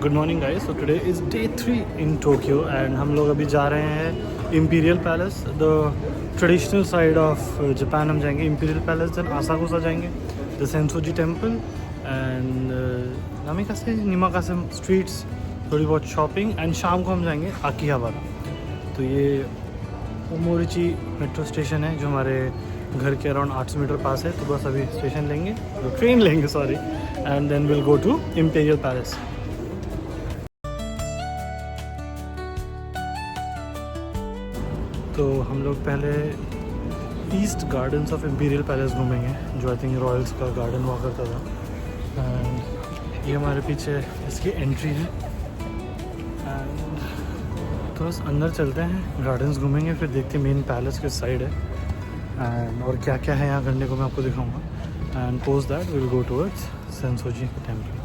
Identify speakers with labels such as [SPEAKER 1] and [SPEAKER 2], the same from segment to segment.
[SPEAKER 1] Good morning guys. So today is day 3 in Tokyo and हम लोग अभी जा रहे हैं imperial palace, the traditional side of Japan. हम जाएंगे इम्पीरियल पैलेस, देन आसाकुसा जाएंगे, the Sensoji temple and नामिकासे निमाकासे streets, थोड़ी बहुत शॉपिंग एंड शाम को हम जाएंगे आकिहाबारा। तो ये ओमोरिची मेट्रो स्टेशन है जो हमारे घर के अराउंड 800 मीटर पास है। तो बस अभी स्टेशन लेंगे, तो ट्रेन लेंगे sorry, and then will go to imperial palace. तो हम लोग पहले east gardens of imperial palace घूमेंगे, जो आई थिंक रॉयल्स का गार्डन हुआ करता था। एंड ये हमारे पीछे इसकी एंट्री है। एंड तो बस अंदर चलते हैं, गार्डन्स घूमेंगे, फिर देखते हैं मेन पैलेस किस साइड है एंड और क्या क्या है यहाँ करने को मैं आपको दिखाऊंगा। And post that will go towards Sensoji temple.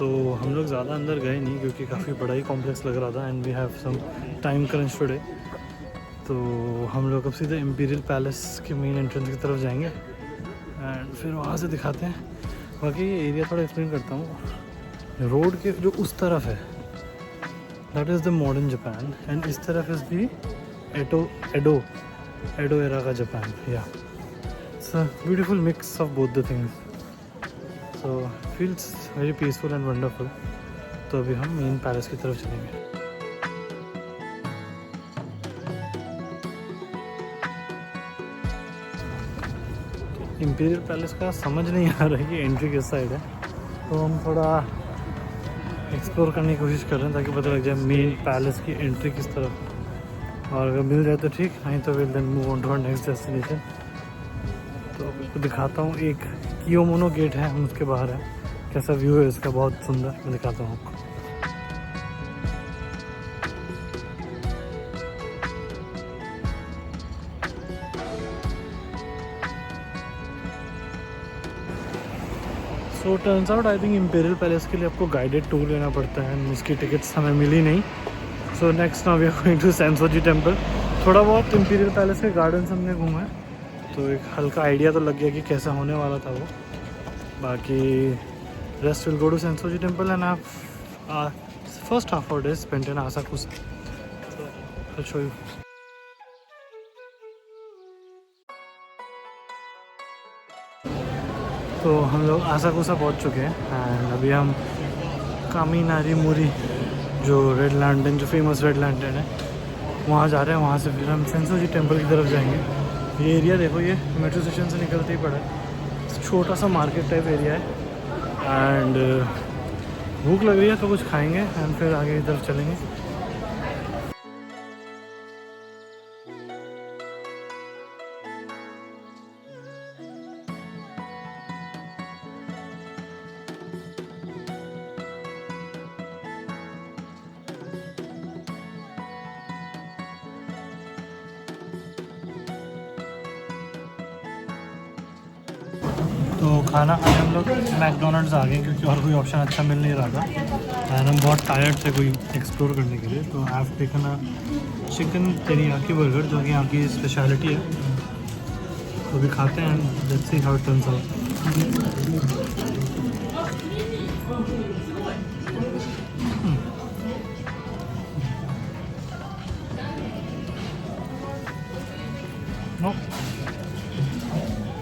[SPEAKER 1] तो हम लोग ज़्यादा अंदर गए नहीं क्योंकि काफ़ी बड़ा ही कॉम्प्लेक्स लग रहा था and we have some time crunch today. तो हम लोग अब सीधे इम्पीरियल पैलेस के मेन एंट्रेंस की तरफ जाएंगे एंड फिर वहाँ से दिखाते हैं। बाकी ये एरिया थोड़ा एक्सप्लेन करता हूँ। रोड के जो उस तरफ है that is the modern Japan and इस तरफ इज़ दी एडो एरा का जापान। या it's a beautiful mix of both the things, so feels very peaceful and wonderful. तो अभी हम मेन पैलेस की तरफ चलेंगे। इम्पीरियल पैलेस का समझ नहीं आ रहा है कि एंट्री किस साइड है, तो हम थोड़ा एक्सप्लोर करने की कोशिश कर रहे हैं ताकि पता लग जाए मेन पैलेस की एंट्री किस तरफ। और अगर मिल जाए तो ठीक, नहीं तो will then move on to our next destination. तो आपको दिखाता हूँ, एक कियोमोनो गेट है, हम उसके बाहर है। कैसा व्यू है इसका, बहुत सुंदर, मैं दिखाता हूँ आपको। So turns out I think imperial palace के लिए आपको गाइडेड टूर लेना पड़ता है, उसकी टिकट्स हमें मिली नहीं। So next now we are going to Sensoji temple. थोड़ा बहुत इम्पीरियल पैलेस के गार्डन्स हमने घूमा है, तो एक हल्का आइडिया तो लग गया कि कैसा होने वाला था वो। बाकी rest will go to Sensoji temple and have first half of day spent in Asakusa. So I'll show you. तो हम लोग आसाकुसा पहुंच चुके हैं एंड अभी हम कामिनारी मुरी, जो रेड लैंटर्न, जो फेमस रेड लैंटर्न है, वहाँ जा रहे हैं। वहाँ से फिर हम सेंसोजी टेम्पल की तरफ जाएंगे। ये एरिया देखो, ये मेट्रो स्टेशन से निकलते ही पड़ा है, छोटा सा मार्केट टाइप एरिया है। एंड भूख लग रही है तो कुछ खाएंगे एंड फिर आगे की तरफ चलेंगे। तो खाना खाने हम लोग मैकडोनल्ड्स आ गए क्योंकि और कोई ऑप्शन अच्छा मिल नहीं रहा था एंड हम बहुत टायर्ड थे कोई एक्सप्लोर करने के लिए। तो I have taken a chicken teriyaki burger, जो कि यहाँ की स्पेशलिटी है। तो अभी खाते हैं and let's see how it turns out. No,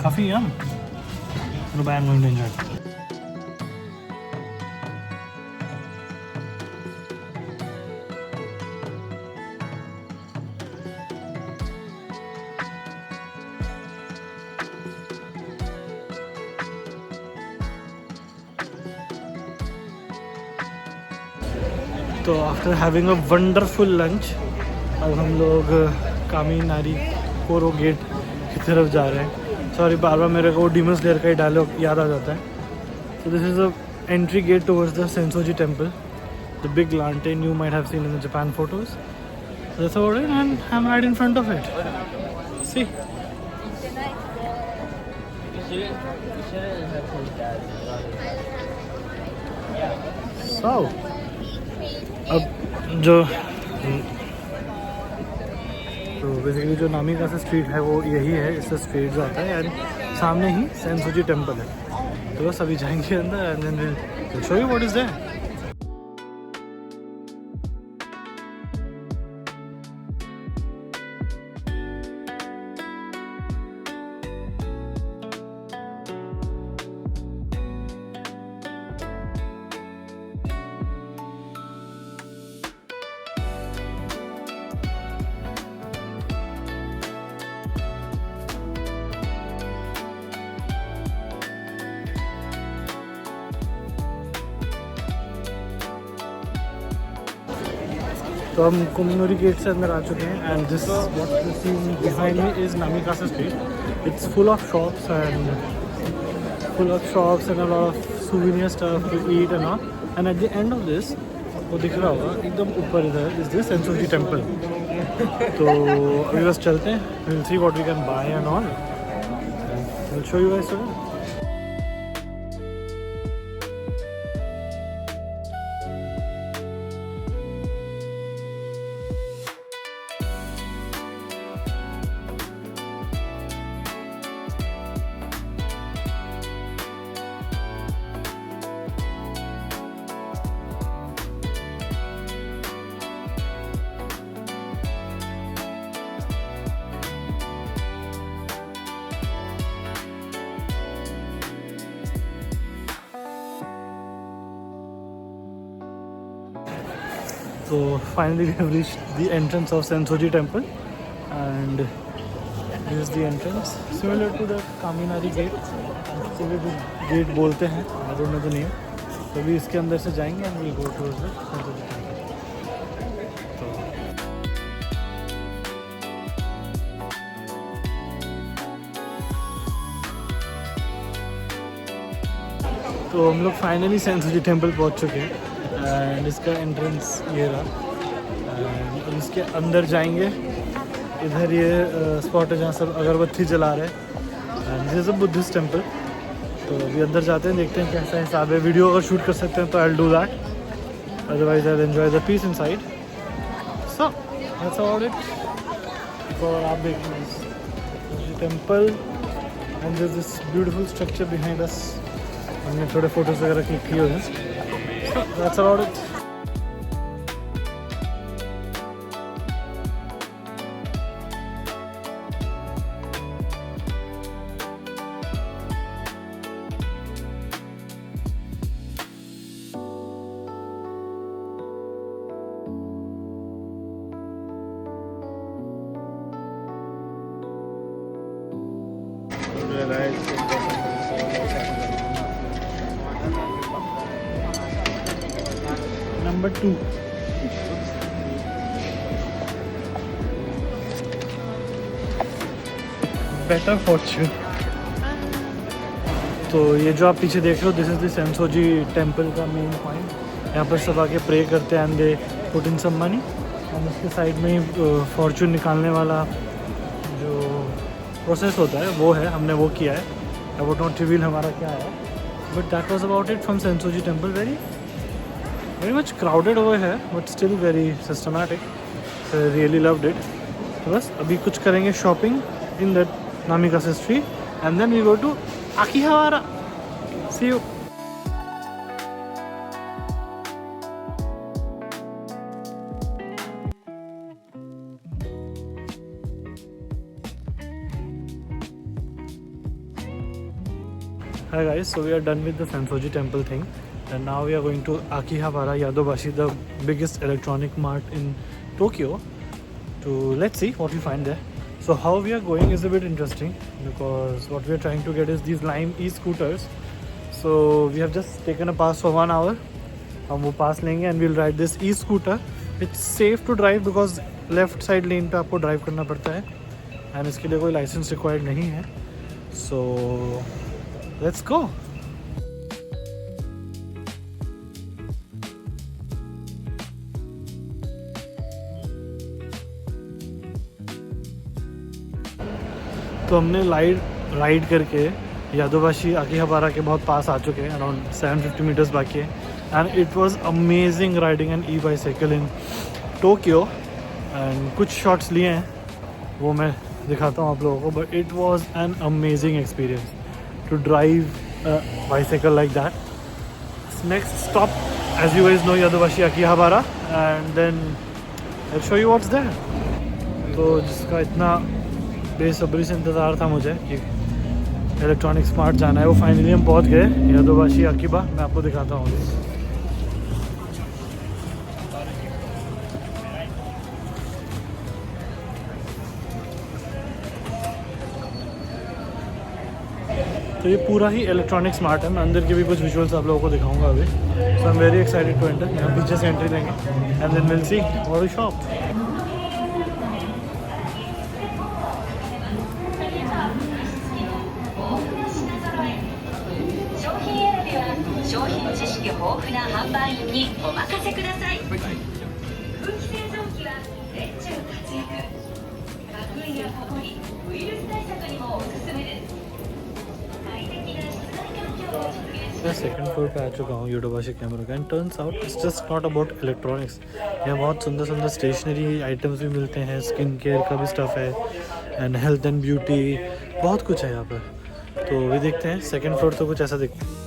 [SPEAKER 1] काफ़ी yum, but I'm going to enjoy it. तो after having a wonderful lunch अब हम लोग कामिनारी कोरो गेट की तरफ जा रहे हैं। सॉरी, बार बार मेरे को डीमन स्लेयर का ही डायलॉग याद आ जाता है। So this is the entry gate towards the Sensoji temple, the big lantern you might have seen in the Japan photos. So that's about it, and I'm right in front of it. see. So, अब जो तो basically जो नामी Kasa street है वो यही है, इससे स्ट्रीट जाता है एंड सामने ही सेंसोजी टेम्पल है। तो बस अभी जाएंगे अंदर and then will show you what is there. तो हम कुमनूरी गेट से अंदर आ चुके हैं and this what you see behind me is Nakamise street. It's full of shops and a lot of souvenir stuff to eat and all, and at the end of this वो दिख रहा होगा एकदम ऊपर इधर is this Sensoji temple. तो अभी बस चलते हैं, will see what we can buy and all, will show you guys. So finally we have reached the entrance of Sensoji temple and this is the entrance, similar to the Kaminari gate, gate बोलते हैं, I don't know the name। तो अभी इसके अंदर से जाएंगे and we'll go towards the Sensoji temple। तो हम लोग फाइनली सेंसोजी टेम्पल पहुंच चुके हैं एंड इसका एंट्रेंस ये रहा एंड इसके अंदर जाएंगे। इधर ये स्पॉट है जहाँ सब अगरबत्ती जला रहे हैं and this is a Buddhist temple. तो अभी अंदर जाते हैं, देखते हैं कैसा हिसाब है। वीडियो अगर शूट कर सकते हैं तो I will do that, otherwise I will enjoy the peace inside. So that's about it for आप देखें temple and this this beautiful structure behind us. हमने थोड़े फोटोज वगैरह क्लिक किए हुए हैं। That's about it. Number 2 better fortune. तो ये जो आप पीछे देख रहे हो this is the Sensoji temple का मेन पॉइंट। यहाँ पर सब आके प्रे करते हैं and they put in some money एंड उसके साइड में ही फॉर्च्यून निकालने वाला जो प्रोसेस होता है वो है, हमने वो किया है। आई वुड नॉट रिवील हमारा क्या है, but that was about it from Sensoji temple. very much crowded over here but still very systematic, so I really loved it। तो बस अभी कुछ करेंगे shopping in that Namikaze street and then we go to Akihabara। See you। Hi guys, so we are done with the Sensoji temple thing and now we are going to Akihabara Yadobashi, the biggest electronic mart in Tokyo, to let's see what we find there। So how we are going is a bit interesting because what we are trying to get is these Lime e-scooters। So we have just taken a pass for 1 hour, हम वो पास लेंगे and we'll ride this e-scooter। It's safe to drive because left side lane पे आपको drive करना पड़ता है and इसके लिए कोई लाइसेंस रिक्वायर्ड नहीं है। So let's go। तो हमने राइड करके यादोबाशी आकिहाबारा के बहुत पास आ चुके हैं, अराउंड 750 मीटर्स बाकी है। And it was amazing riding an e bicycle in Tokyo. And कुछ शॉट्स लिए हैं वो मैं दिखाता हूँ आप लोगों को, but it was an amazing experience to drive bicycle like that. Next stop as you guys know Yodobashi Akihabara and then I show you what's there. तो जिसका इतना बेसब्री से इंतज़ार था मुझे कि इलेक्ट्रॉनिक स्मार्ट जाना है, वो फाइनली हम पहुंच गए यादोबाशी आकिबा। मैं आपको दिखाता हूँ। तो ये पूरा ही इलेक्ट्रॉनिक स्मार्ट है। मैं अंदर के भी कुछ विजुअल्स आप लोगों को दिखाऊंगा अभी। So I am very excited to enter. यहाँ पीछे से एंट्री लेंगे and then will see what is shop. मैं सेकंड फ्लोर पे आ चुका हूँ यादोबाशी कैमरा का। And turns out it's just not about electronics. यहाँ बहुत सुंदर सुंदर स्टेशनरी आइटम्स भी मिलते हैं, स्किन केयर का भी स्टफ़ है एंड हेल्थ एंड ब्यूटी, बहुत कुछ है यहाँ पर। तो भी देखते हैं सेकंड फ्लोर तो कुछ ऐसा दिखता है।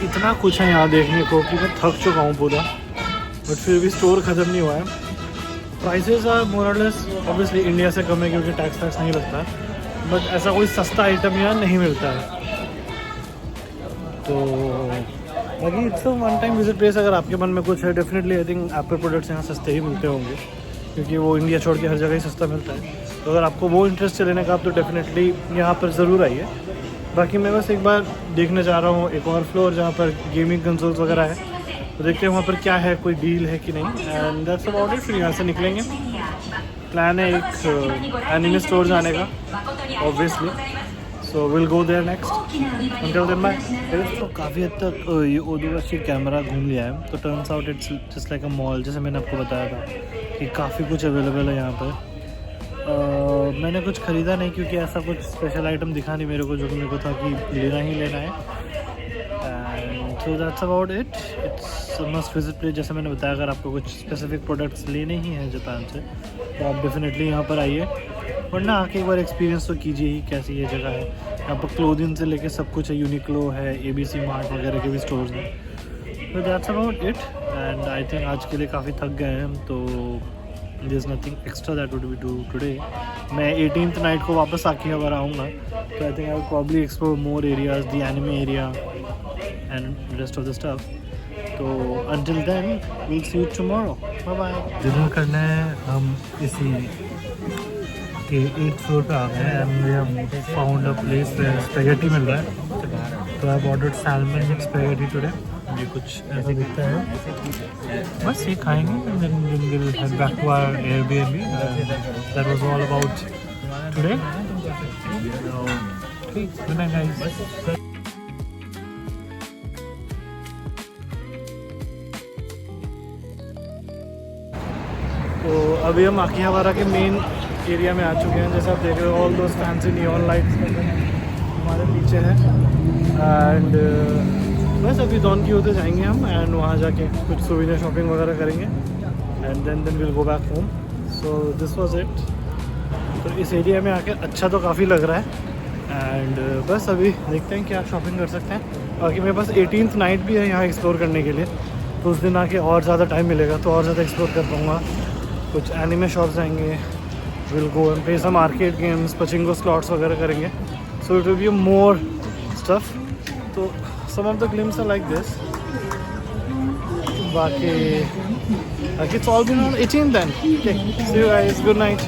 [SPEAKER 1] इतना कुछ है यहाँ देखने को कि मैं थक चुका हूँ पूरा, बट फिर भी स्टोर ख़त्म नहीं हुआ है। प्राइसेस आर मोर और लेस ऑब्वियसली इंडिया से कम है क्योंकि टैक्स नहीं लगता है, बट ऐसा कोई सस्ता आइटम यहाँ नहीं मिलता है। तो बाकी it's one time visit place. अगर आपके मन में कुछ है definitely I think Apple products यहाँ सस्ते ही मिलते होंगे क्योंकि वो इंडिया छोड़ के हर जगह ही सस्ता मिलता है। तो अगर आपको वो इंटरेस्ट से लेने का आप तो डेफिनेटली यहाँ पर ज़रूर आइए। बाकी मैं बस एक बार देखने जा रहा हूँ एक और फ्लोर जहाँ पर गेमिंग कंसोल्स वगैरह है, तो देखते हैं वहाँ पर क्या है, कोई डील है कि नहीं। And that's about it. फिर यहाँ से निकलेंगे। प्लान है एक एनिमे स्टोर जाने का obviously, so will go there next. Until then bye. तो काफ़ी हद तक ये यादोबाशी कैमरा घूम लिया है। तो turns out it's just like a mall, जैसे मैंने आपको बताया था कि काफ़ी कुछ अवेलेबल है यहाँ पर। मैंने कुछ ख़रीदा नहीं क्योंकि ऐसा कुछ स्पेशल आइटम दिखा नहीं मेरे को जो कि मेरे को था कि लेना ही लेना है। And so that's about it. It's must visit place. जैसे मैंने बताया अगर आपको कुछ स्पेसिफिक प्रोडक्ट्स लेने ही हैं जापान से तो आप डेफिनेटली यहाँ पर आइए, वरना आके एक बार एक्सपीरियंस तो कीजिए ही कैसी ये जगह है। यहाँ पर क्लोथिंग से लेके सब कुछ है, यूनिक्लो है, ABC मार्ट वगैरह के भी स्टोर्स हैं। तो that's about it. And I think आज के लिए काफ़ी थक गए हैं हम, तो there is nothing extra that would be do today. मैं 18th नाइट को वापस आकिहाबारा आऊँगा, तो I think I will probably explore more areas, the anime area and rest of the stuff. तो until then we'll see you tomorrow. Bye bye. Dinner करने हम इसी 8th floor पे आ गए हैं and we have found a place where spaghetti मिल रहा है। तो I have ordered salmon with spaghetti today. ये कुछ ऐसा दिखता है, बस ये खाएंगे and then we will head back to our Airbnb. That was all about today. Good night guys. तो अभी हम आकिहाबारा के मेन एरिया में आ चुके हैं। जैसे आप देख रहे हो all those fancy neon lights हमारे पीछे हैं। एंड बस अभी डॉन की होते जाएंगे हम एंड वहाँ जाके कुछ सुविधा शॉपिंग वगैरह करेंगे and then will go back home. So this was it. तो इस एरिया में आकर अच्छा तो काफ़ी लग रहा है एंड बस अभी देखते हैं क्या शॉपिंग कर सकते हैं। बाकी मेरे पास 18th नाइट भी है यहाँ एक्सप्लोर करने के लिए, तो उस दिन आके और ज़्यादा टाइम मिलेगा तो और ज़्यादा एक्सप्लोर कर पाऊँगा। कुछ एनिमे शॉप्स जाएंगे, will go and play some arcade games, pachinko slots वगैरह करेंगे। So it will be more stuff. तो some of the glimpses are like this. Baki it's all been on 18th then. Okay, see you guys. Good night.